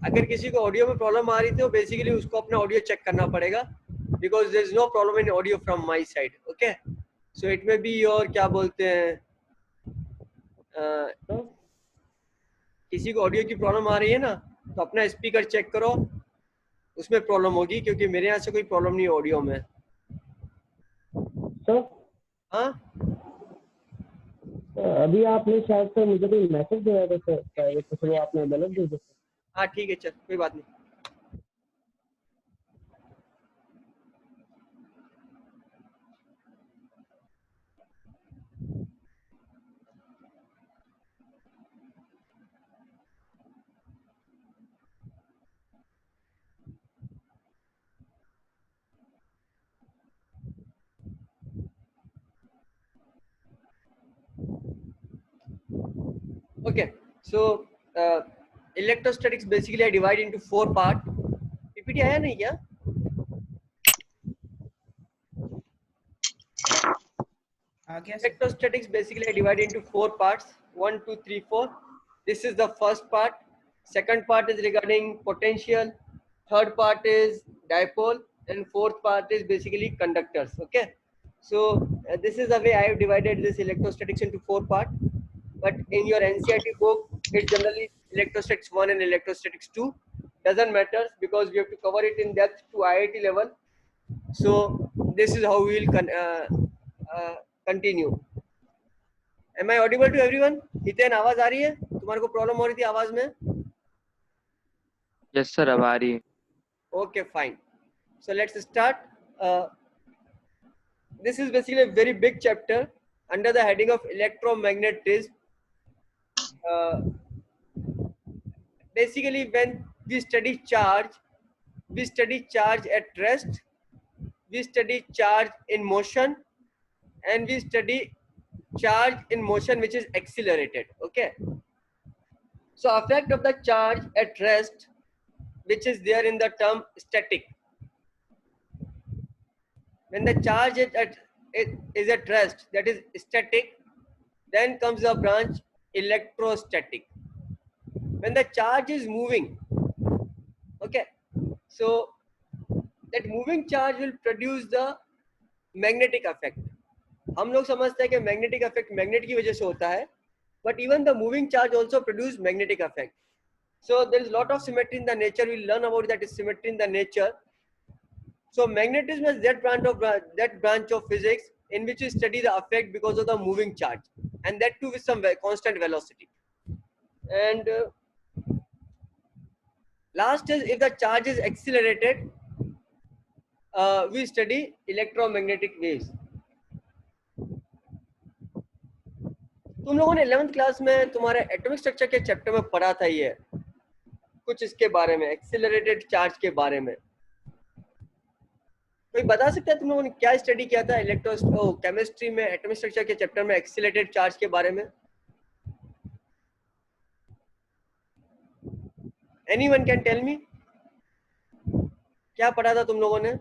अगर किसी को ऑडियो में प्रॉब्लम आ रही थी तो बेसिकली उसको अपना ऑडियो चेक करना पड़ेगा, because there is no problem in audio from my side. Okay, so it may be your क्या बोलते हैं, किसी को ऑडियो की प्रॉब्लम आ रही है ना, तो अपना स्पीकर चेक करो, उसमें प्रॉब्लम होगी, क्योंकि मेरे यहाँ से कोई प्रॉब्लम नहीं है ऑडियो में. तो हाँ, अभी आपने शायद से मुझे कोई मैसेज दिया था सर, कुछ वो आपने गलत दे दिया. हाँ ठीक है, चल कोई बात नहीं. Okay, so electrostatics basically I divide into 4 part. PPT आया नहीं क्या? Electrostatics basically I divide into 4 parts. 1, 2, 3, 4. This is the first part. Second part is regarding potential. Third part is dipole, and fourth part is basically conductors. Okay, so this is the way I have divided this electrostatics into 4 parts. But in your NCERT book, it's generally electrostatics 1 and electrostatics 2. Doesn't matter because we have to cover it in depth to IIT level. So this is how we will continue. Am I audible to everyone? Hiten आवाज आ रही है? तुम्हारे को problem हो रही थी आवाज में? Yes sir, अब आ रही है. Okay, fine. So let's start. This is basically a very big chapter under the heading of electromagnetism. Basically, when we study charge at rest, we study charge in motion, and we study charge in motion which is accelerated. Okay, so effect of the charge at rest, which is there in the term static. When the charge is at rest, that is static, then comes the branch electrostatic. When the charge is moving, okay, so that moving charge will produce the magnetic effect. हम लोग समझते हैं कि magnetic effect magnet की वजह से होता है, but even the moving charge also produce magnetic effect. So there is a lot of symmetry in the nature. We'll learn about that symmetry in the nature. So magnetism is that branch of physics in which we study the effect because of the moving charge, and that too with some constant velocity. And last is if the charge is accelerated, we study electromagnetic waves. तुम लोगों ने 11th class में तुम्हारे atomic structure के chapter में पढ़ा था ये कुछ इसके बारे में, एक्सीलरेटेड चार्ज के बारे में. कोई बता सकता है तुम लोगों ने क्या स्टडी किया था केमिस्ट्री में एटॉमिक स्ट्रक्चर के चैप्टर में एक्सीलरेटेड चार्ज के बारे में? एनीवन कैन टेल मी, क्या पढ़ा था तुम लोगों ने?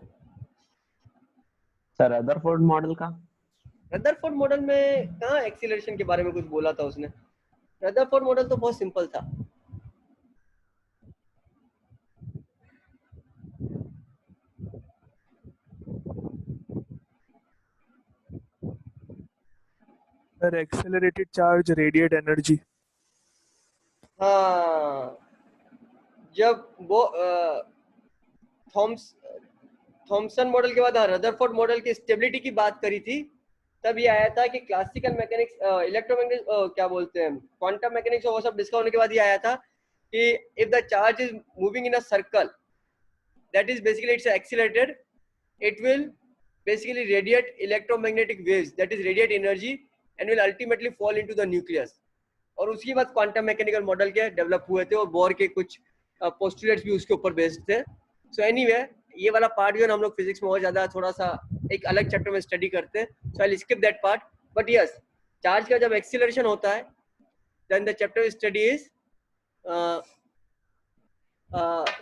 सर रदरफोर्ड मॉडल का. रदरफोर्ड मॉडल में कहाँ एक्सीलरेशन के बारे में कुछ बोला था उसने? रदरफोर्ड मॉडल तो बहुत सिंपल था. Sir, accelerated charge radiate energy. हाँ, जब वो थॉमसन मॉडल के बाद रदरफोर्ड मॉडल की स्टेबिलिटी की बात करी थी, तब ये आया था कि क्लासिकल मैकेनिक्स इलेक्ट्रोमैग्नेटिक्स क्या बोलते हैं क्वांटम मैकेनिक्स और वो सब डिस्कवर होने के बाद ये आया था कि if the charge is moving in a circle that is basically it's accelerated, it will basically radiate electromagnetic waves, that is radiate energy, and will ultimately fall into the nucleus. और उसके बाद क्वांटम मैकेनिकल मॉडल के develop हुए थे और bore के कुछ postulates भी उसके ऊपर बेस्ड थे. सो एनीवे ये वाला पार्ट जो है हम लोग फिजिक्स में और ज्यादा थोड़ा सा एक अलग चैप्टर में स्टडी करते हैं, so I will skip that part. But yes, charge का जब एक्सीलरेशन होता है then the chapter study is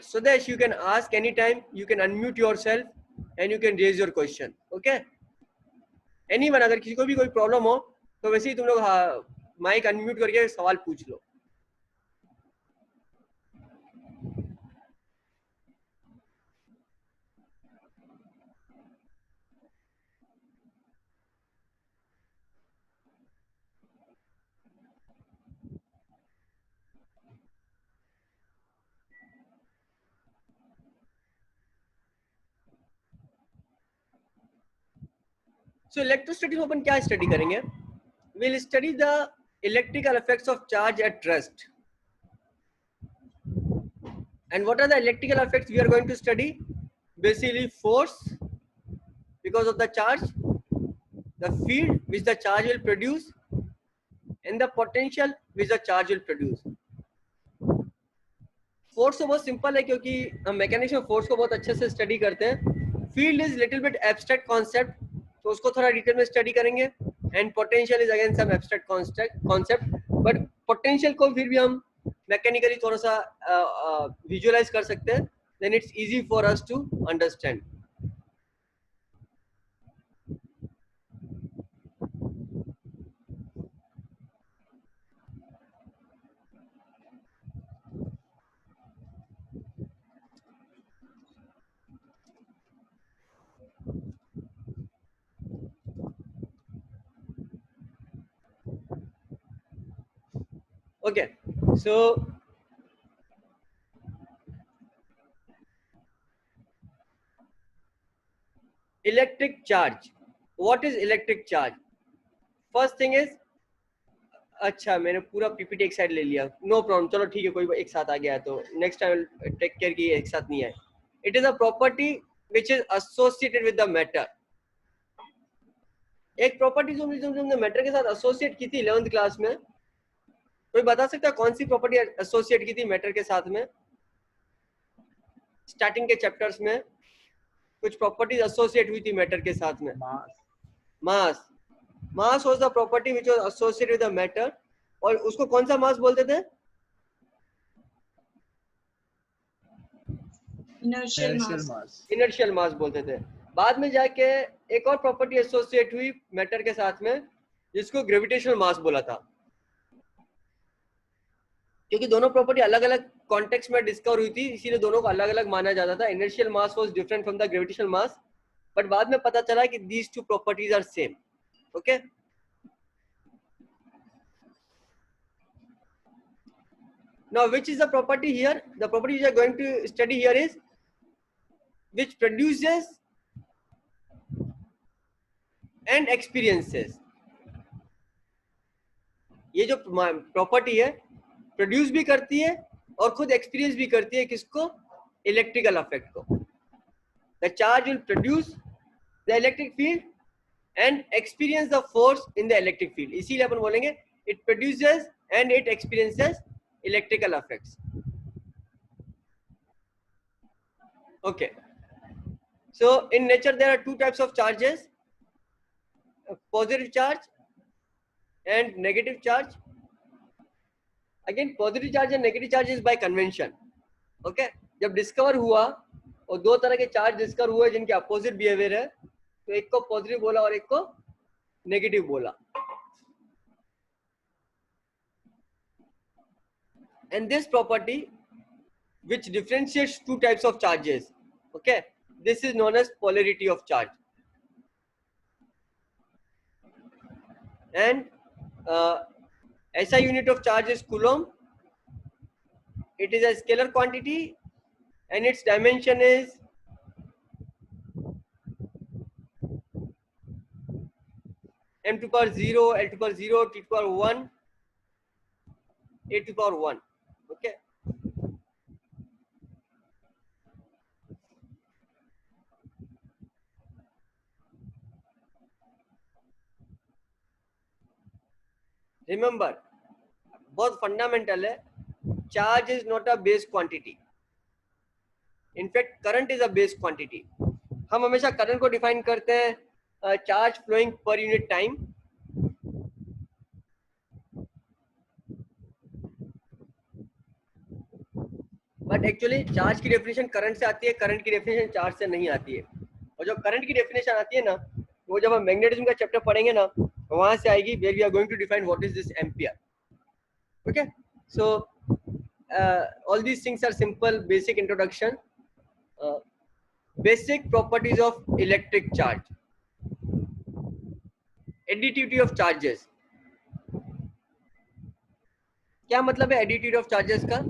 Sudesh, you can ask anytime, you can unmute yourself and you can raise your question. Okay? Anyone, अगर किसी को भी कोई problem हो तो वैसे ही तुम लोग माइक अनम्यूट करके सवाल पूछ लो. सो इलेक्ट्रोस्टैटिक्स में अपन क्या स्टडी करेंगे? Will study the electrical effects of charge at rest. And what are the electrical effects we are going to study? Basically force because of the charge, the field which the charge will produce, and the potential which the charge will produce. Force तो बहुत simple है क्योंकि हम mechanics में force को बहुत अच्छे से स्टडी करते हैं. Field is little bit abstract concept, तो उसको थोड़ा डिटेल में स्टडी करेंगे. And potential is again some abstract concept, but potential को फिर भी हम मैकेनिकली थोड़ा सा विजुअलाइज कर सकते हैं. Then it's easy for us to understand. Okay, so electric charge. What is electric charge? First thing is, अच्छा मैंने पूरा पीपीटी एक साइड ले लिया. नो प्रॉब्लम, चलो ठीक है, कोई एक साथ आ गया है तो नेक्स्ट टाइम टेक केयर की एक साथ नहीं आए. It is a property which is associated with the matter. एक प्रॉपर्टी जो हमने मैटर के साथ एसोसिएट की थी 11th क्लास में. कोई बता सकता है कौन सी प्रॉपर्टी एसोसिएट की थी मैटर के साथ में? स्टार्टिंग के चैप्टर्स में कुछ प्रॉपर्टीज एसोसिएट हुई थी मैटर के साथ में. Mass. Mass was the property which was associated with the matter. और उसको कौन सा मास बोलते थे? इनर्शियल मास बोलते थे. बाद में जाके एक और प्रॉपर्टी एसोसिएट हुई मैटर के साथ में जिसको ग्रेविटेशनल मास बोला था. क्योंकि दोनों प्रॉपर्टी अलग अलग कॉन्टेक्स्ट में डिस्कवर हुई थी, इसीलिए दोनों को अलग अलग माना जाता था. Inertial mass was different from the gravitational mass, but बाद में पता चला कि these two properties are same. Okay, now which is the property here? The property we are going to study here is which produces and experiences. ये जो property है produce भी करती है और खुद एक्सपीरियंस भी करती है. किसको? इलेक्ट्रिकल इफेक्ट को. The charge will produce the electric field and experience the force in the electric field. इसीलिए अपन बोलेंगे it produces and it experiences electrical effects. Okay, so in nature there are two types of charges, positive charge and negative charge. Again, positive charge and negative charge is by convention. Okay, जब discover हुआ और दो तरह के charge discover हुए जिनके opposite behaviour है, तो एक को पॉजिटिव बोला और एक को नेगेटिव बोला. And this property which differentiates two types of charges, okay, this is known as polarity of charge. And SI unit of charge is coulomb. It is a scalar quantity and its dimension is m to power 0, l to power 0, t to power 1, a to power 1. Okay, remember, बहुत fundamental है. Charge is not a base quantity. In fact current is a base quantity. हम हमेशा current को define करते हैं charge flowing per unit time. But actually charge की definition current से आती है, करंट की डेफिनेशन चार्ज से नहीं आती है. और जो करंट की डेफिनेशन आती है ना, वो जब हम मैग्नेटिज्म का चैप्टर पढ़ेंगे ना, वहां से आएगी. Where we are going to define what is this ampere. Okay, so all these things are simple basic introduction. Basic properties of electric charge. Additivity of charges. क्या मतलब है एडिटिविटी ऑफ चार्जेस का?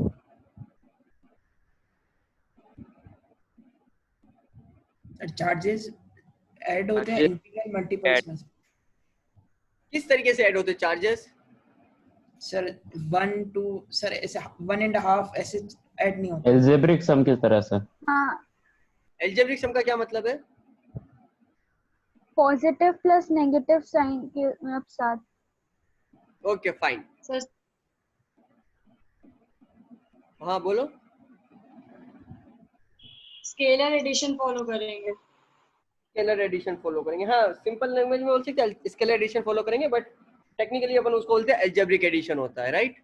Charges add होते हैं integral multiples में। किस तरीके से ऐड होते हैं चार्जेस? सर 1 2 सर ऐसे 1.5 ऐसे ऐड नहीं होता। एल्जेब्रिक सम किस तरह से? हाँ, एल्जेब्रिक सम का क्या मतलब है? पॉजिटिव प्लस नेगेटिव साइन के साथ। Okay fine. सर हाँ बोलो। स्केलर एडिशन फॉलो करेंगे। स्केलर एडिशन फॉलो करेंगे, हाँ सिंपल लैंग्वेज में बोल सकते हैं स्केलर एडिशन फॉलो करेंगे, बट टेक्निकली अपन उसको बोलते हैं एल्जेब्रिक एडिशन होता है, right?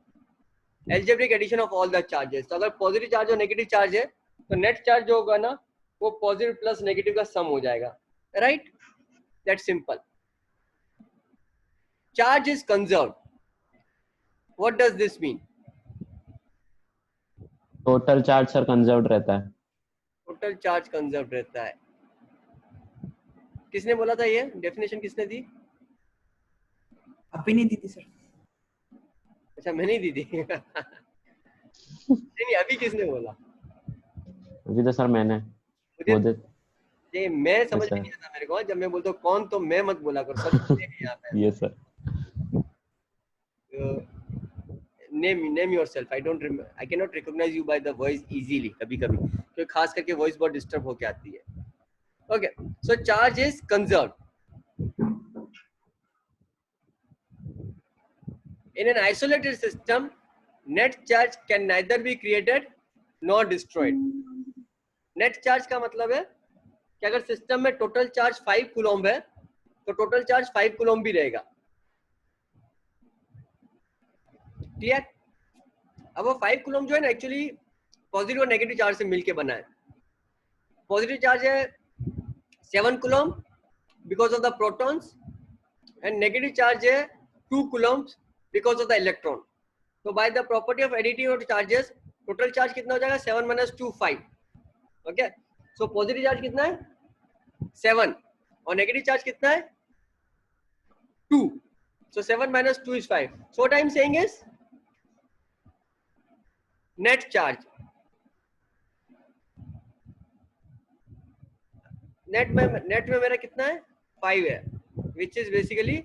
Algebraic addition of all the charges. तो अगर पॉजिटिव चार्ज और नेगेटिव चार्ज है तो नेट चार्ज जो होगा ना वो पॉजिटिव प्लस नेगेटिव का सम हो जाएगा, right? That's simple. Charge is conserved, what does this mean? Total charge sir conserved रहता है। टोटल चार्ज कंजर्व रहता है। किसने बोला था ये डेफिनेशन, किसने दी? आप ही नहीं दी थी सर। अच्छा मैंने ही दी थी। नहीं अभी किसने बोला? अभी तो सर मैंने मुझे वो दे ये मैं समझ में अच्छा। नहीं आता मेरे को, जब मैं बोलता हूँ कौन तो मैं मत बोला करो सब यहाँ पे। ये sir name yourself. I cannot recognize you by the voice easily कभी कभी, क्योंकि खास करके वॉइस बहुत डिस्टर्ब होके आती है। Okay, so charge is conserved. In an isolated system, net charge can neither be created nor destroyed. Net charge का मतलब है कि अगर सिस्टम में टोटल चार्ज 5 कूलम्ब है तो टोटल चार्ज 5 कूलम्ब भी रहेगा, क्लियर? अब वो 5 कूलम्ब जो है ना एक्चुअली पॉजिटिव और नेगेटिव चार्ज से मिलके बना है। पॉजिटिव चार्ज है 7 coulomb because of the protons and negative charge है 2 coulomb because of the electron. तो by the property of additive of charges total charge कितना हो जाएगा? 7 - 2 5। ओके, सो पॉजिटिव चार्ज कितना है? 7 और नेगेटिव चार्ज कितना है? 2। So 7 - 2 is 5. So what I am saying is net charge. Net में मेरा कितना है? 5 है, which is basically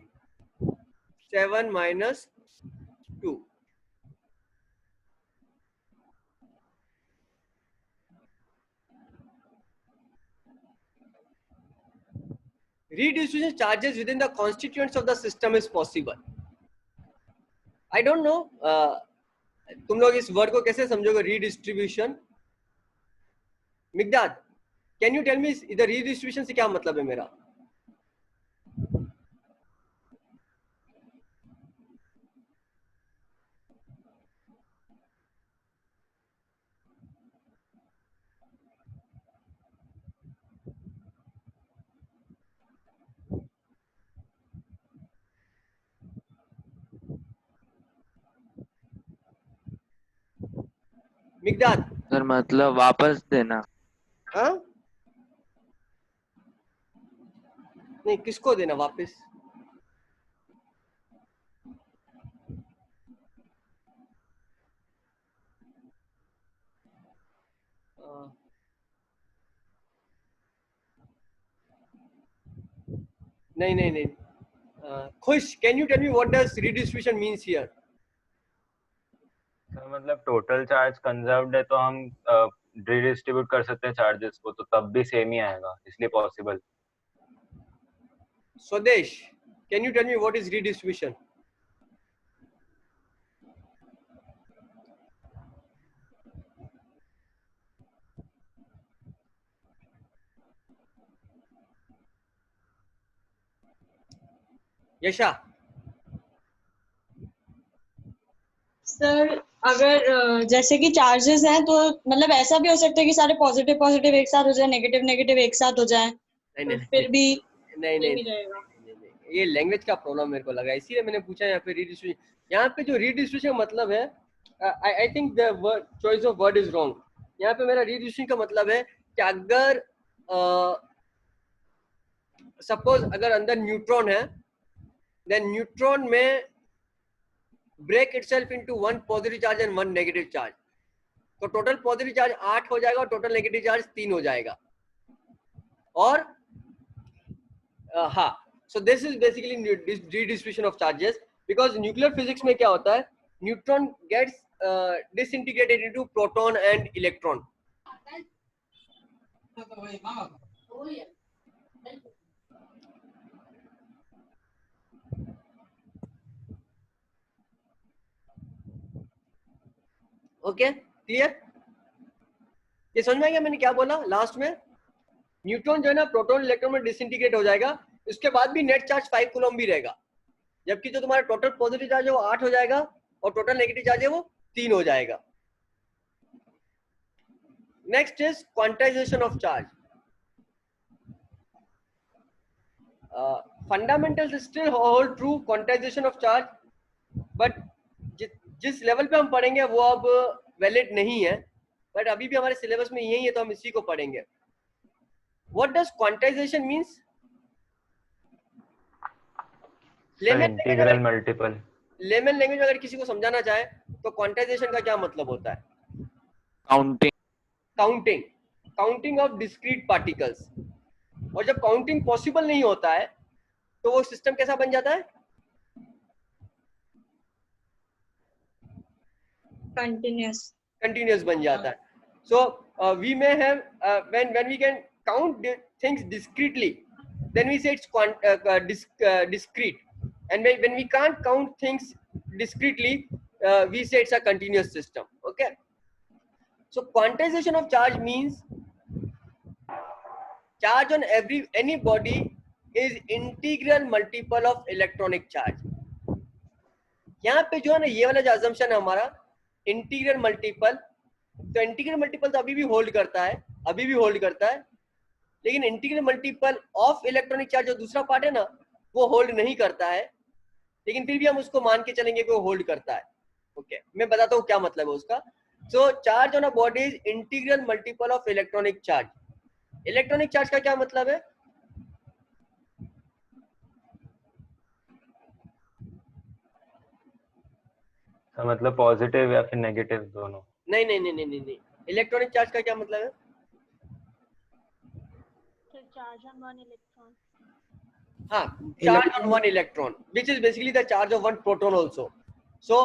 7 - 2. Redistribution charges within the constituents of the system is possible. I don't know तुम लोग इस वर्ड को कैसे समझोगे redistribution? Miqdad, can you tell me इधर रीडिस्ट्रीब्यूशन से क्या मतलब है मेरा? मिकदाद सर मतलब वापस देना। हाँ नहीं, किसको देना वापस? नहीं Khush, can you tell me what does redistribution means here? Sir मतलब टोटल चार्ज कंजर्व्ड है तो हम रिडिस्ट्रीब्यूट कर सकते हैं चार्जेस को, तो तब भी सेम ही आएगा, इसलिए possible. Swadesh, can you tell me what is redistribution? Yasha? Sir अगर जैसे कि चार्जेस हैं तो मतलब ऐसा भी हो सकता है कि सारे पॉजिटिव पॉजिटिव एक साथ हो जाए, नेगेटिव नेगेटिव एक साथ हो जाए, तो फिर भी नहीं नहीं रहेगा। ये लैंग्वेज का प्रॉब्लम मेरे को लगा, इसीलिए मैंने पूछा यहाँ पे रीडिस्ट्रीब्यूशन। यहाँ पे जो रीडिस्ट्रीब्यूशन का मतलब है, I think the choice of word is wrong. यहाँ पे मेरा रीडिस्ट्रीब्यूशन का मतलब है कि अगर सपोज अगर अंदर न्यूट्रॉन है, देन न्यूट्रॉन में break itself into 1 positive charge and 1 negative charge, तो टोटल पॉजिटिव चार्ज 8 हो जाएगा और टोटल नेगेटिव चार्ज 3 हो जाएगा। और हाँ, so this is basically redistribution of charges, because nuclear physics में क्या होता है, neutron gets disintegrated into proton and electron. Okay, clear? ये समझ में आ गया मैंने क्या बोला लास्ट में? न्यूट्रॉन जो है ना प्रोटॉन इलेक्ट्रॉन में डिसइंटीग्रेट हो जाएगा, उसके बाद भी नेट चार्ज 5 कूलम भी रहेगा, जबकि जो तुम्हारा टोटल पॉजिटिव चार्ज है वो 8 हो जाएगा और टोटल नेगेटिव चार्ज है वो 3 हो जाएगा. Next is quantization of charge. Fundamentals still hold true quantization of charge, but जिस लेवल पे हम पढ़ेंगे वो अब वैलिड नहीं है, बट अभी भी हमारे सिलेबस में यही है तो हम इसी को पढ़ेंगे. What does quantization means? Integral multiple. Layman language में अगर किसी को समझाना चाहे तो क्वांटाइजेशन का क्या मतलब होता है? Counting of discrete particles. और जब काउंटिंग पॉसिबल नहीं होता है तो वो सिस्टम कैसा बन जाता है? कंटिन्यूअस बन जाता है. So we may have when we can count things discretely, then we say it's discrete, and when we can't count things discretely, we say it's a continuous system. Okay, so quantization of charge means charge on any body is integral multiple of electronic charge. यहाँ पे जो है ना ये वाला जो assumption है हमारा इंटीग्रल मल्टीपल, तो इंटीग्रल मल्टीपल तो अभी भी होल्ड करता है, लेकिन integral multiple of electronic charge जो दूसरा पार्ट है ना वो होल्ड नहीं करता है, लेकिन फिर भी हम उसको मान के चलेंगे कि वो होल्ड करता है. ओके, मैं बताता हूँ क्या मतलब है उसका. So charge on a body is integral multiple of electronic charge. Electronic charge का क्या मतलब है? मतलब पॉजिटिव या फिर नेगेटिव दोनों? नहीं. इलेक्ट्रॉनिक चार्ज का क्या मतलब है? Charge on one electron. हाँ, charge on one electron, which is basically the charge of one proton also. So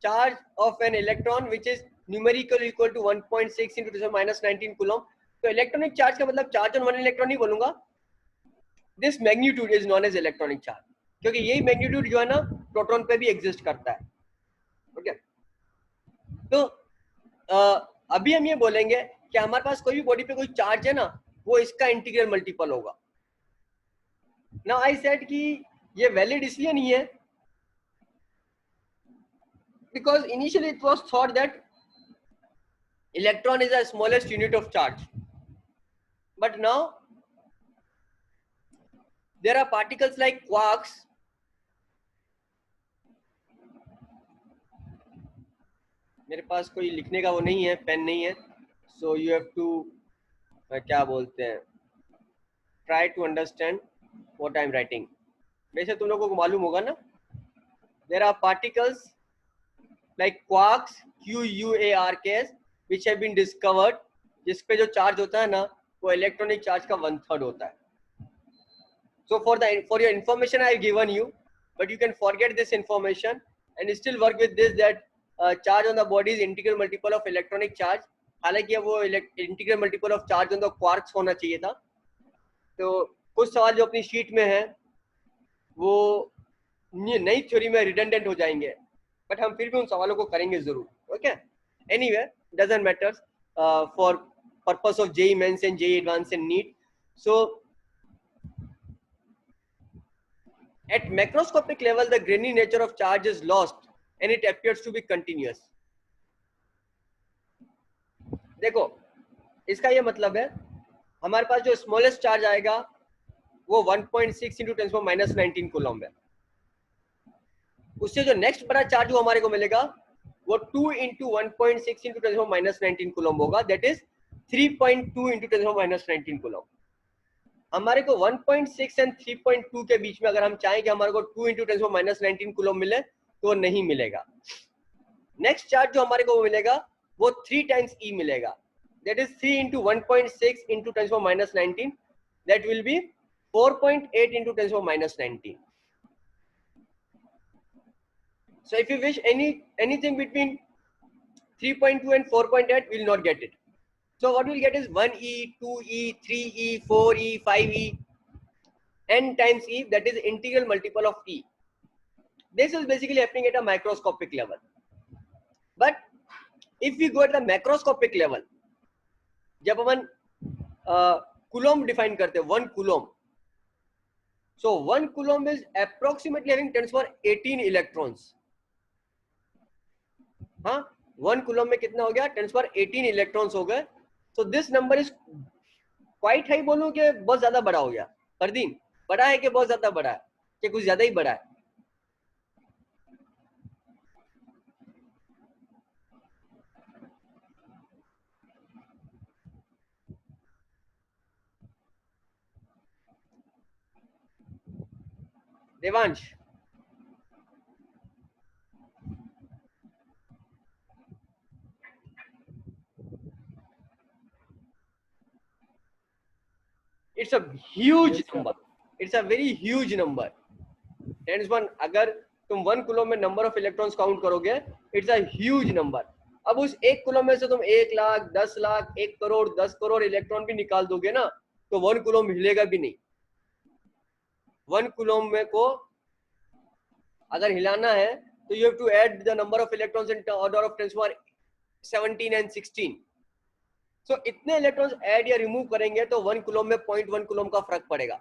charge of an electron which is numerically equal to 1.6 into 10 minus 19 coulomb. तो electronic charge का मतलब charge on one electron नहीं बोलूंगा. This magnitude is known as electronic charge, क्योंकि यही magnitude जो है ना प्रोटॉन पे भी एग्जिस्ट करता है. ओके, तो अभी हम ये बोलेंगे कि हमारे पास कोई भी बॉडी पे कोई चार्ज है ना वो इसका इंटीग्रल मल्टीपल होगा. नाउ आई सेड कि ये वैलिड इसलिए नहीं है because initially it was thought that electron is the smallest unit of charge, but now there are particles like quarks. मेरे पास कोई लिखने का वो नहीं है, पेन नहीं है, सो यू हैव टू क्या बोलते हैं, try to understand what I am writing. वैसे तुम लोगों को मालूम होगा ना, there are particles like quarks QUARKS which have been discovered, जिस पे जो चार्ज होता है ना वो इलेक्ट्रॉनिक चार्ज का 1/3 होता है. So for your information I have given you, but you can forget this information and still work with this that charge on the body is integral multiple of electronic charge. हालांकि वो integral multiple of charge on the quarks होना चाहिए था. तो कुछ सवाल जो अपनी शीट में है वो नई थ्योरी में रिडंडेंट हो जाएंगे, बट हम फिर भी उन सवालों को करेंगे जरूर. ओके, anyway doesn't matter for purpose of JEE mains and JEE advance and NEET. So at macroscopic level the grainy nature of charge is lost and it appears to be continuous. देखो इसका ये मतलब है हमारे पास जो स्मॉलेस्ट चार्ज आएगा वो 1.6 into 10 minus 19 coulomb है. उससे जो नेक्स्ट बड़ा चार्ज वो हमारे को मिलेगा वो 2 into 1.6 into 10 minus 19 कूलम होगा, that is 3.2 into 10 minus 19 coulomb. हमारे को 1.6 एंड 3.2 के बीच में अगर हम चाहें कि हमारे को 2 into 10 minus 19 कूलम मिले तो वो नहीं मिलेगा. नेक्स्ट चार्ज जो हमारे को मिलेगा वो 3 times E मिलेगा, that is 3 into 1.6 into 10 minus 19, that will be 4.8 into 10 to the minus 19. So if you wish anything between 3.2 and 4.8, we will not get it. So what we'll get is 1e, 2e, 3e, 4e, 5e, n times e, that is integral multiple of e. This is basically happening at a microscopic level. But if we go at the macroscopic level, जब अपन coulomb define करते हैं, 1 coulomb. So 1 coulomb is approximately having 10 to the power 18 electrons. हाँ, 1 coulomb में कितना हो गया? 10 to the power 18 electrons हो गए. So this number is quite high. बोलूं कि बहुत ज्यादा बड़ा हो गया? फरदीन, बड़ा है कि बहुत ज्यादा बड़ा है, कि कुछ ज्यादा ही बड़ा है? Devansh, it's a huge number. It's a very huge number. 10 to the power, अगर तुम 1 coulomb में number of electrons count करोगे, it's a huge number. अब उस 1 coulomb में से तुम 1 लाख, 10 लाख, 1 करोड़, 10 करोड़ इलेक्ट्रॉन भी निकाल दोगे ना, तो 1 coulomb हिलेगा भी नहीं. 1 coulomb में को अगर हिलाना है तो you have to add the number of electrons in order of 10 to the power 17 and 16. So इतने इलेक्ट्रॉन्स ऐड या रिमूव करेंगे तो 1 coulomb में 0.1 coulomb का फर्क पड़ेगा.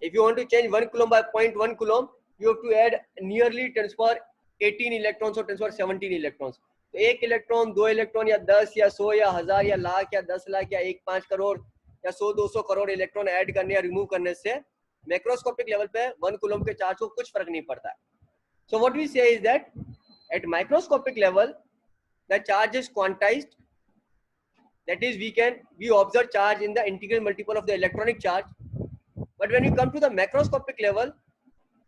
If you want to change 1 coulomb by 0.1 coulomb, you have to add nearly 10 to the power 18 electrons or 10 to the power 17 electrons. तो 1 electron, 2 electron या 10 या 100 या 1000 या लाख या 10 लाख या 1-5 करोड़ या 100-200 करोड़ इलेक्ट्रॉन ऐड करने या रिमूव करने से मैक्रोस्कोपिक लेवल पे 1 coulomb के चार्ज को कुछ फर्क नहीं पड़ता है. So what we say is that at microscopic level the charge is quantized. That is, we observe charge in the integral multiple of the electronic charge. But when you come to the macroscopic level,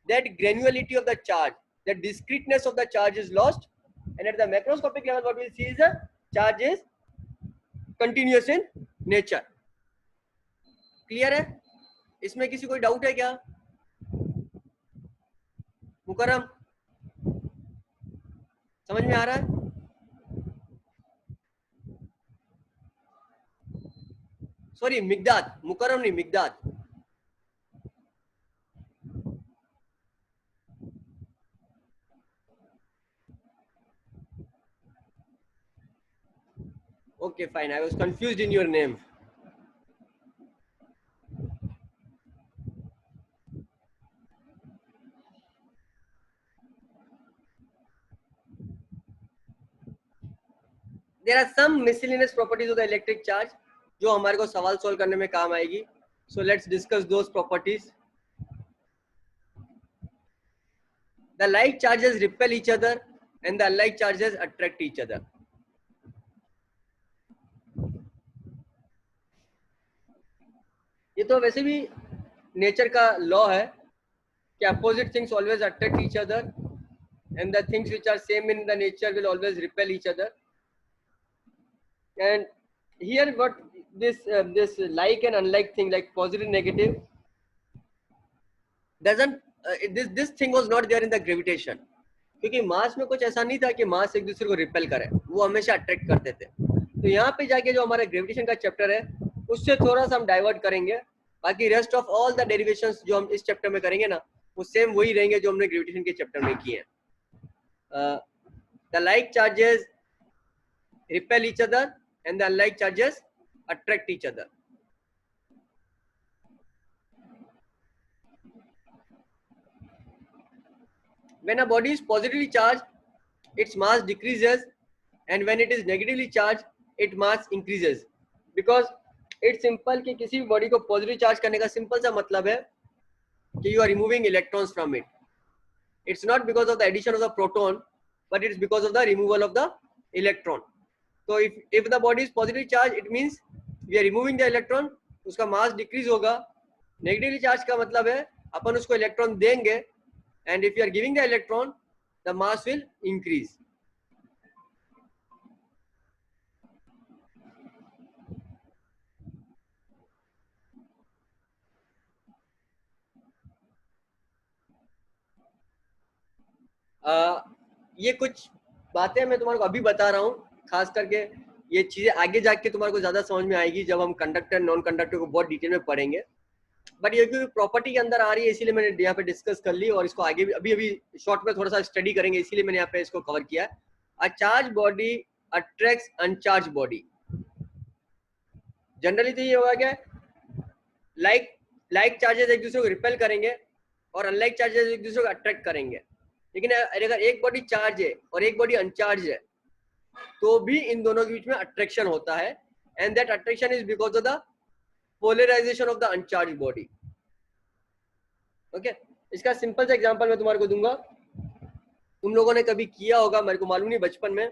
that granularity of the charge, the discreteness of the charge is lost, and at the macroscopic level what we'll see is the charge is continuous in nature. Clear है? इसमें किसी कोई doubt है क्या? मुकरम, समझ में आ रहा है? सॉरी, मिगदाद, मुकरम नहीं, मिगदाद. Okay, fine. I was confused in your name. There are some miscellaneous properties of the electric charge जो हमारे को सवाल सॉल्व करने में काम आएगी. So let's discuss those properties. The like charges repel each other and the unlike charges attract each other. ये तो वैसे भी नेचर का लॉ है कि opposite things always attract each other and the things which are same in the nature will always repel each other. And here what this like and unlike thing, like positive negative, doesn't this thing was not there in the gravitation, क्योंकि मास में कुछ ऐसा नहीं था कि मास एक दूसरे को रिपेल करे, वो हमेशा अट्रैक्ट करते थे. तो यहाँ पे जाके जो हमारा ग्रेविटेशन का चैप्टर है उससे थोड़ा सा हम डाइवर्ट करेंगे. बाकी rest of all the derivations जो हम इस चैप्टर में करेंगे ना, वो सेम वही रहेंगे जो हमने ग्रेविटेशन के चैप्टर में किए हैं. The like charges repel each other and the unlike charges attract each other. When a body is positively charged, its mass decreases, and when it is negatively charged, its mass increases. Because it's simple कि किसी भी body को positive charge करने का simple सा मतलब है कि you are removing electrons from it. It's not because of the addition of the proton, but it's because of the removal of the electron. So if the body is positively charged, it means we are removing the electron, उसका mass decrease होगा. Negatively charged का मतलब है अपन उसको electron देंगे, and if you are giving the electron, the mass will increase. ये कुछ बातें मैं तुम्हारे को अभी बता रहा हूँ, खास करके ये चीजें आगे जाके तुम्हारे को ज्यादा समझ में आएगी जब हम कंडक्टर नॉन कंडक्टर को बहुत डिटेल में पढ़ेंगे। बट ये क्योंकि प्रॉपर्टी के अंदर आ रही है इसीलिए मैंने यहाँ पे डिस्कस कर ली, और इसको आगे भी अभी शॉर्ट में थोड़ा सा स्टडी करेंगे, इसीलिए मैंने यहाँ पे इसको कवर किया है। A charge body attracts uncharged body. Generally तो ये होगा क्या, लाइक चार्जेस एक दूसरे को रिपेल करेंगे और अनलाइक चार्जेस एक दूसरे को अट्रैक्ट करेंगे। लेकिन अगर एक बॉडी चार्ज है और एक बॉडी अनचार्ज है तो भी इन दोनों के बीच में अट्रैक्शन होता है, and that attraction is because of the polarization of the uncharge body. Okay, इसका सिंपल सा एग्जांपल मैं तुम्हारे को दूंगा। तुम लोगों ने कभी किया होगा, मेरे को मालूम नहीं, बचपन में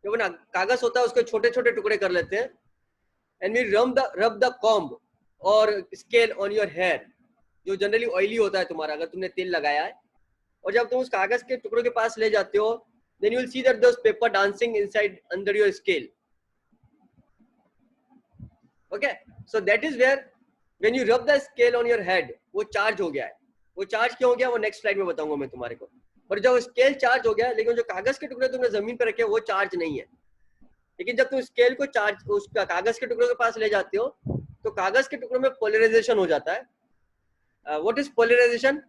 जब ना कागज होता है उसके छोटे छोटे टुकड़े कर लेते हैं, and we rub the comb और स्केल ऑन योर हेयर, जो जनरली ऑयली होता है तुम्हारा अगर तुमने तेल लगाया है, और जब तुम उस कागज के टुकड़ों के पास ले जाते हो, then you will see that those paper dancing inside under your scale. Okay, so that is where when you rub the scale on your head, वो चार्ज हो गया है। वो चार्ज क्यों हो गया वो नेक्स्ट स्लाइड में बताऊंगा मैं तुम्हारे को। और जब स्केल चार्ज हो गया है, लेकिन जो कागज के टुकड़े तुमने जमीन पर रखे वो चार्ज नहीं है। लेकिन जब तुम स्केल को चार्ज उसका कागज के टुकड़ों के पास ले जाते हो तो कागज के टुकड़ों में पोलराइजेशन हो जाता है। व्हाट इज पोलराइजेशन,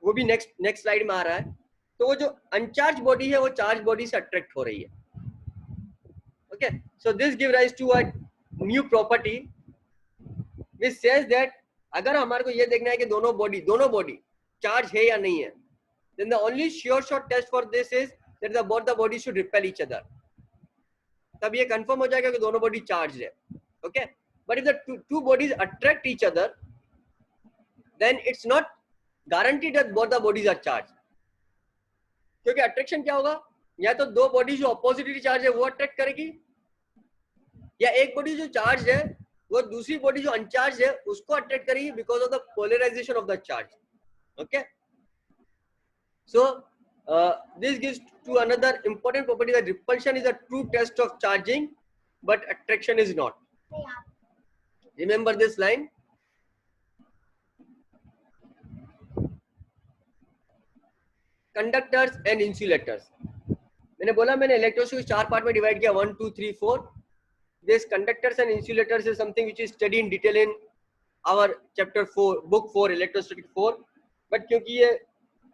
वो भी नेक्स्ट स्लाइड में आ रहा है। तो वो जो अनचार्ज बॉडी है वो चार्ज बॉडी से अट्रैक्ट हो रही है। Okay, so this give rise to a new property which says that अगर हमारे को ये देखना है कि दोनों बॉडी चार्ज है या नहीं है, then the only sure shot test for this is that both the body should repel each other. तब ये कंफर्म हो जाएगा कि दोनों बॉडी चार्ज है। Okay, but if the two bodies attract each other, then it's not guaranteed that both the bodies are charge. क्योंकि attraction क्या होगा, या तो दो बॉडी जो अपोजिटली चार्ज है वो अट्रैक्ट करेगी, या एक बॉडी जो चार्ज है वो दूसरी बॉडी जो अनचार्ज है उसको अट्रैक्ट करेगी because of the polarization of the charge. Okay, so this gives to another important property that repulsion is a true test of charging but attraction is not. Remember this line. Conductors and insulators, मैंने बोला मैंने electrodes को चार part में divide किया, 1 2 3 4। This conductors and insulators is something which is study in detail in our chapter 4 book 4 electrostatic 4। But क्योंकि ये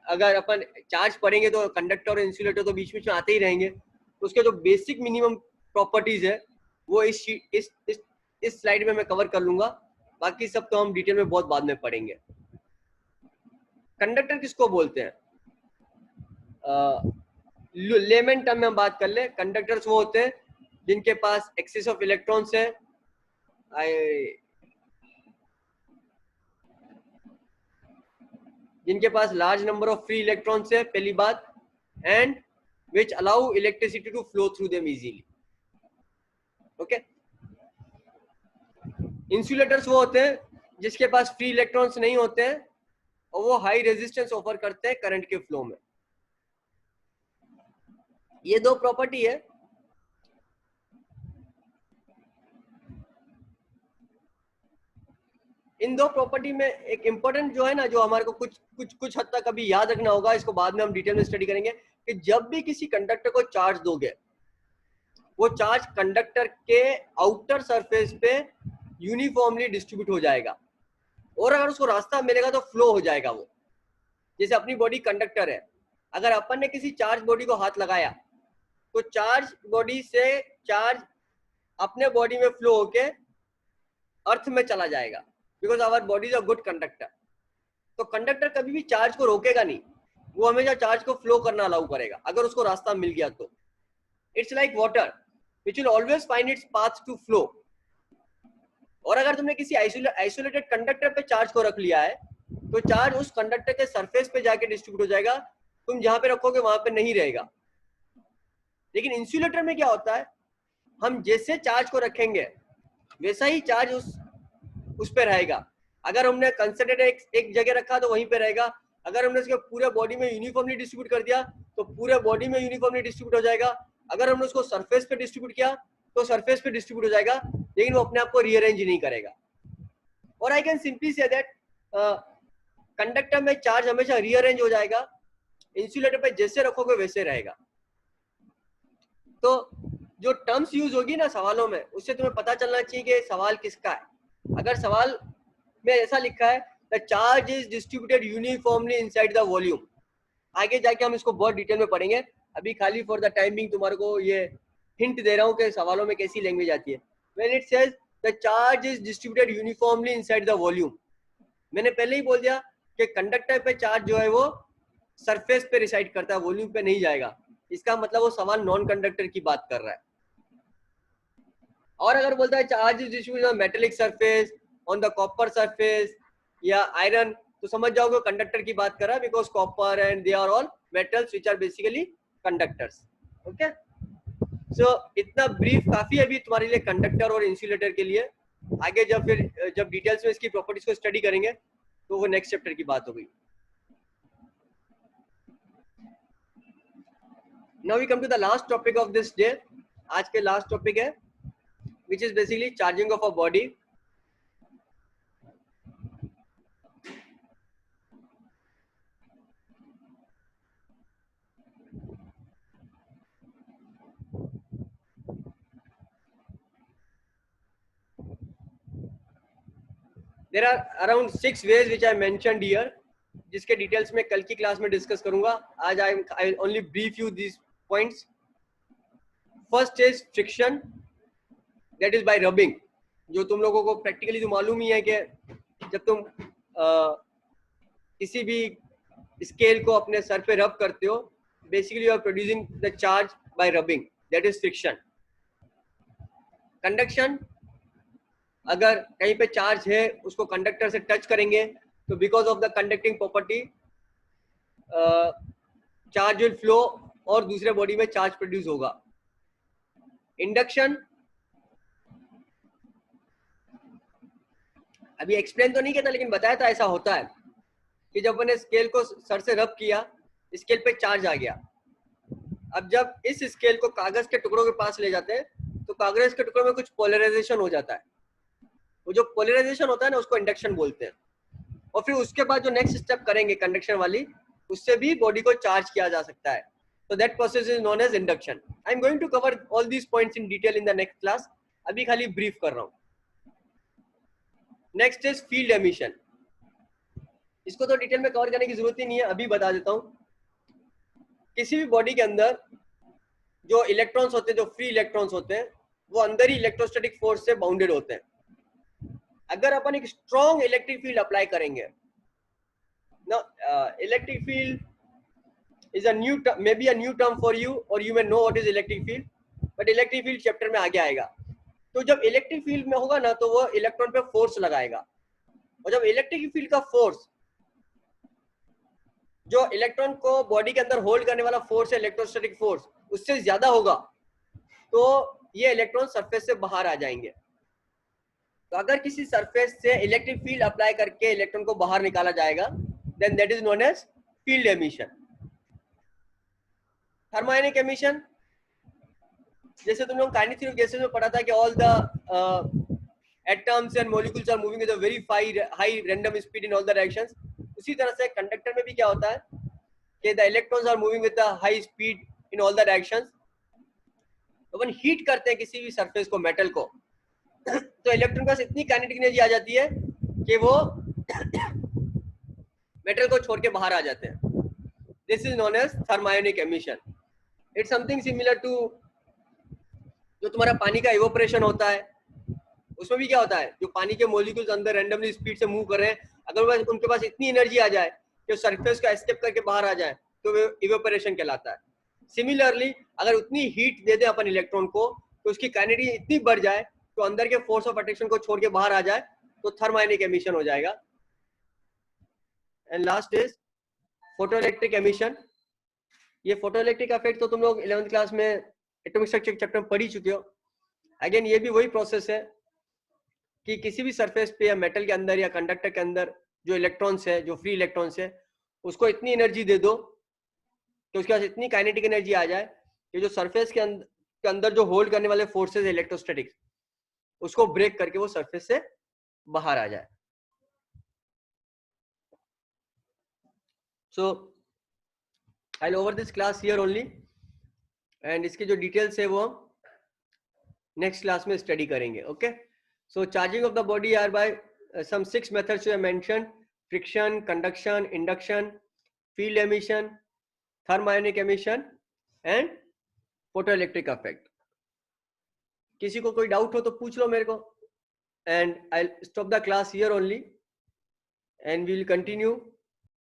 अगर अपन चार्ज पढ़ेंगे तो कंडक्टर और इंसुलेटर तो बीच बीच में आते ही रहेंगे, तो उसके जो बेसिक मिनिमम प्रॉपर्टीज है वो इस स्लाइड में मैं कवर कर लूंगा। बाकी सब तो हम डिटेल में बहुत बाद में पढ़ेंगे। कंडक्टर किसको बोलते हैं, लेमन टर्म में हम बात कर ले। कंडक्टर्स वो होते हैं जिनके पास एक्सेस ऑफ इलेक्ट्रॉन्स है, जिनके पास large number of free electrons है, पहली बात, and which allow electricity to flow through them easily. Okay, insulators वो होते हैं जिसके पास फ्री इलेक्ट्रॉन्स नहीं होते हैं और वो हाई रेजिस्टेंस ऑफर करते हैं करंट के फ्लो में। ये दो प्रॉपर्टी है। इन दो प्रॉपर्टी में एक इंपॉर्टेंट जो है ना, जो हमारे को कुछ हद तक अभी याद रखना होगा, इसको बाद में हम डिटेल में स्टडी करेंगे, कि जब भी किसी कंडक्टर को चार्ज दोगे वो चार्ज कंडक्टर के आउटर सरफेस पे यूनिफॉर्मली डिस्ट्रीब्यूट हो जाएगा, और अगर उसको रास्ता मिलेगा तो फ्लो हो जाएगा वो। जैसे अपनी बॉडी कंडक्टर है, अगर अपन ने किसी चार्ज बॉडी को हाथ लगाया तो चार्ज बॉडी से चार्ज अपने बॉडी में फ्लो होके अर्थ में चला जाएगा, because our body is a good conductor. तो कंडक्टर कभी भी चार्ज को रोकेगा नहीं, वो हमेशा चार्ज को फ्लो करना अलाउ करेगा अगर उसको रास्ता मिल गया तो। It's like water which will always find its path to flow. और अगर तुमने किसी आइसोलेटेड कंडक्टर पे चार्ज को रख लिया है तो चार्ज उस कंडक्टर के सरफेस पे जाके डिस्ट्रीब्यूट हो जाएगा, तुम जहां पे रखोगे वहां पे नहीं रहेगा। लेकिन इंसुलेटर में क्या होता है, हम जैसे चार्ज को रखेंगे वैसा ही चार्ज उस पे रहेगा। अगर हमने कंसंट्रेटेड एक जगह रखा तो वहीं पे रहेगा, अगर हमने उसके पूरे बॉडी में यूनिफॉर्मली डिस्ट्रीब्यूट कर दिया तो पूरे बॉडी में यूनिफॉर्मली डिस्ट्रीब्यूट हो जाएगा। अगर हमने उसको सरफेस पे डिस्ट्रीब्यूट किया तो सरफेस पे डिस्ट्रीब्यूट हो जाएगा, लेकिन वो अपने आप को रीअरेंज नहीं करेगा। और I can simply say that conductor में चार्ज हमेशा रीअरेंज हो जाएगा इंसुलेटर पे जैसे रखोगे वैसे रहेगा। तो जो टर्म्स यूज होगी ना सवालों में, उससे तुम्हें पता चलना चाहिए कि सवाल किसका है। अगर सवाल में ऐसा लिखा है the charge is distributed uniformly inside the volume, आगे जाके हम इसको बहुत डिटेल में पढ़ेंगे, अभी खाली फॉर द टाइमिंग तुम्हारे को ये हिंट दे रहा हूँ कि सवालों में कैसी लैंग्वेज आती है। When it says the charge is distributed uniformly inside the volume, मैंने पहले ही बोल दिया कि कंडक्टर पे चार्ज जो है वो सरफेस पे रिसाइड करता है, वॉल्यूम पे नहीं जाएगा। इसका मतलब वो सवाल नॉन कंडक्टर की बात कर रहा है। और अगर बोलता है charge is distributed on metallic surface, on the copper surface या आयरन, तो समझ जाओगे कंडक्टर की बात कर रहा है, because copper and they are all metals which are basically conductors. Okay, so इतना ब्रीफ काफी है अभी तुम्हारे लिए कंडक्टर और इंसुलेटर के लिए। आगे जब डिटेल्स में इसकी प्रॉपर्टीज को स्टडी करेंगे तो वो नेक्स्ट चैप्टर की बात होगी। Now we come to the last topic of this day. आज के लास्ट टॉपिक है which is basically charging of a body. There are around 6 ways which I mentioned here, जिसके डिटेल्स में कल की क्लास में डिस्कस करूंगा। आज I will only brief you these points. First is friction, that is by rubbing. जो तुम लोगों को प्रैक्टिकली तो मालूम ही है कि जब तुम किसी भी स्केल को अपने सर पे रब करते हो, basically you are producing the charge by rubbing, that is friction. Conduction, अगर कहीं पे चार्ज है उसको कंडक्टर से टच करेंगे तो because of the conducting property charge will flow और दूसरे बॉडी में चार्ज प्रोड्यूस होगा। इंडक्शन, अभी एक्सप्लेन तो नहीं किया था लेकिन बताया था ऐसा होता है कि जब मैंने स्केल को सर से रब किया, स्केल पे चार्ज आ गया। अब जब इस स्केल को कागज के टुकड़ों के पास ले जाते हैं तो कागज के टुकड़ों में कुछ पोलराइजेशन हो जाता है। वो जो पोलराइजेशन होता है ना उसको इंडक्शन बोलते हैं। और फिर उसके बाद जो नेक्स्ट स्टेप करेंगे कंडक्शन वाली, उससे भी बॉडी को चार्ज किया जा सकता है। So that process is known as induction. I am going to cover all these points in detail in the next class. अभी खाली brief कर रहा हूँ। Next is field emission. इसको तो डिटेल में कवर करने की जरूरत ही नहीं है, अभी बता देता हूँ। किसी भी बॉडी के अंदर जो इलेक्ट्रॉन्स होते हैं, जो फ्री इलेक्ट्रॉन्स होते हैं, वो अंदर ही इलेक्ट्रोस्टैटिक फोर्स से बाउंडेड होते हैं। अगर अपन एक स्ट्रॉन्ग इलेक्ट्रिक फील्ड अप्लाई करेंगे ना, electric field is a new term, maybe a new term for you or you may know what is electric field, but electric field chapter में आगे आएगा। तो जब इलेक्ट्रिक फील्ड में होगा ना तो वो इलेक्ट्रॉन पे फोर्स लगाएगा, और जब इलेक्ट्रिक फील्ड का फोर्स, जो इलेक्ट्रॉन को बॉडी के अंदर होल्ड करने वाला फोर्स है इलेक्ट्रोस्टैटिक फोर्स, उससे ज्यादा होगा तो ये इलेक्ट्रॉन सरफेस से बाहर आ जाएंगे। तो अगर किसी सरफेस से इलेक्ट्रिक फील्ड अप्लाई करके इलेक्ट्रॉन को बाहर निकाला जाएगा, then that is known as field emission. Thermionic emission, जैसे तुम लोग काइनेटिक थ्योरी ऑफ गैसेस में पढ़ा था कि all the atoms and molecules are moving with a very high random speed in all the directions. उसी तरह से कंडक्टर में भी क्या होता है कि the electrons are moving with a high speed in all the directions. तो अपन हीट करते हैं किसी भी सरफेस को, मेटल को, तो इलेक्ट्रॉन के पास इतनी काइनेटिक एनर्जी आ जाती है कि वो मेटल को छोड़ के बाहर आ जाते हैं। This is known as thermionic emission. It's something similar to जो तुम्हारा पानी का इवोपरेशन होता है, उसमें भी क्या होता है, जो पानी के मॉलिक्यूल्स अंदर रैंडमली स्पीड से मूव कर रहे हैं, अगर उनके पास इतनी एनर्जी आ जाए कि सरफेस का एस्केप करके बाहर आ जाए तो वो इवोपरेशन कहलाता है। सिमिलरली अगर उतनी हीट दे दें अपन इलेक्ट्रॉन को तो उसकी काइनेटिक इतनी बढ़ जाए तो अंदर के फोर्स ऑफ अट्रैक्शन को छोड़ के बाहर आ जाए तो थर्मोआयनिक एमिशन हो जाएगा। And last is photoelectric emission. ये फोटोइलेक्ट्रिक इफेक्ट तो तुम लोग 11th क्लास में एटॉमिक स्ट्रक्चर चैप्टर में पढ़ ही चुके हो। अगेन ये भी वही प्रोसेस है कि किसी भी सरफेस पे या मेटल के अंदर या कंडक्टर के अंदर जो इलेक्ट्रॉन्स है, जो फ्री इलेक्ट्रॉन्स है, उसको इतनी एनर्जी दे दो कि उसके पास इतनी काइनेटिक एनर्जी आ जाए कि जो सरफेस के अंदर जो होल्ड करने वाले फोर्सेस है इलेक्ट्रोस्टैटिक, उसको ब्रेक करके वो सरफेस से बाहर आ जाए। सो I'll over this class here only, and इसके जो details है वो हम next class में study करेंगे. Okay, so charging of the body are by some 6 methods you have mentioned: friction, conduction, induction, field emission, thermionic emission and photoelectric effect. किसी को कोई डाउट हो तो पूछ लो मेरे को, and I'll stop the class here only and we'll continue